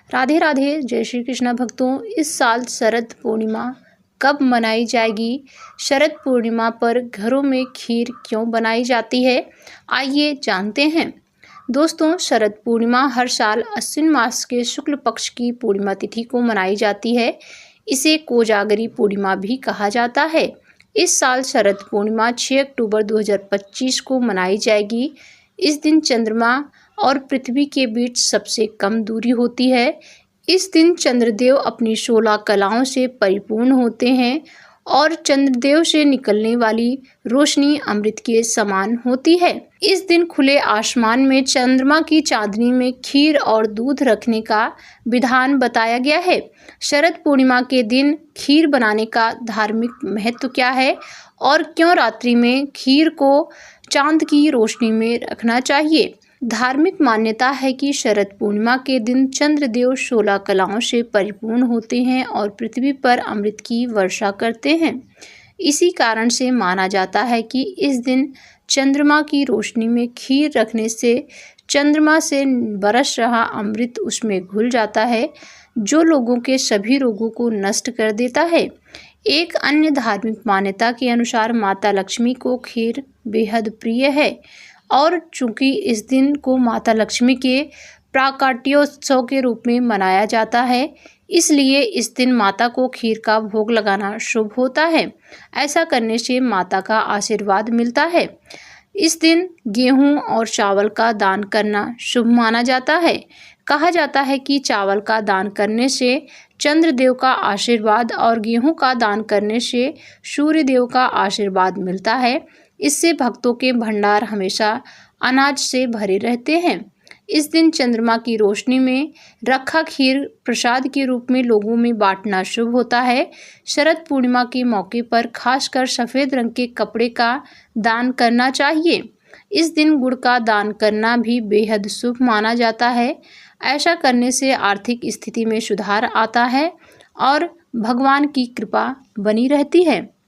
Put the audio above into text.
राधे राधे, जय श्री कृष्णा भक्तों। इस साल शरद पूर्णिमा कब मनाई जाएगी? शरद पूर्णिमा पर घरों में खीर क्यों बनाई जाती है? आइए जानते हैं। दोस्तों, शरद पूर्णिमा हर साल अश्विन मास के शुक्ल पक्ष की पूर्णिमा तिथि को मनाई जाती है। इसे कोजागरी पूर्णिमा भी कहा जाता है। इस साल शरद पूर्णिमा 6 अक्टूबर 2025 को मनाई जाएगी। इस दिन चंद्रमा और पृथ्वी के बीच सबसे कम दूरी होती है। इस दिन चंद्रदेव अपनी 16 कलाओं से परिपूर्ण होते हैं और चंद्रदेव से निकलने वाली रोशनी अमृत के समान होती है। इस दिन खुले आसमान में चंद्रमा की चांदनी में खीर और दूध रखने का विधान बताया गया है। शरद पूर्णिमा के दिन खीर बनाने का धार्मिक महत्व क्या है और क्यों रात्रि में खीर को चांद की रोशनी में रखना चाहिए? धार्मिक मान्यता है कि शरद पूर्णिमा के दिन चंद्रदेव 16 कलाओं से परिपूर्ण होते हैं और पृथ्वी पर अमृत की वर्षा करते हैं। इसी कारण से माना जाता है कि इस दिन चंद्रमा की रोशनी में खीर रखने से चंद्रमा से बरस रहा अमृत उसमें घुल जाता है, जो लोगों के सभी रोगों को नष्ट कर देता है। एक अन्य धार्मिक मान्यता के अनुसार माता लक्ष्मी को खीर बेहद प्रिय है और चूंकि इस दिन को माता लक्ष्मी के प्राकट्योत्सव के रूप में मनाया जाता है, इसलिए इस दिन माता को खीर का भोग लगाना शुभ होता है। ऐसा करने से माता का आशीर्वाद मिलता है। इस दिन गेहूं और चावल का दान करना शुभ माना जाता है। कहा जाता है कि चावल का दान करने से चंद्रदेव का आशीर्वाद और गेहूं का दान करने से सूर्य देव का आशीर्वाद मिलता है। इससे भक्तों के भंडार हमेशा अनाज से भरे रहते हैं। इस दिन चंद्रमा की रोशनी में रखा खीर प्रसाद के रूप में लोगों में बांटना शुभ होता है। शरद पूर्णिमा के मौके पर खासकर सफ़ेद रंग के कपड़े का दान करना चाहिए। इस दिन गुड़ का दान करना भी बेहद शुभ माना जाता है। ऐसा करने से आर्थिक स्थिति में सुधार आता है और भगवान की कृपा बनी रहती है।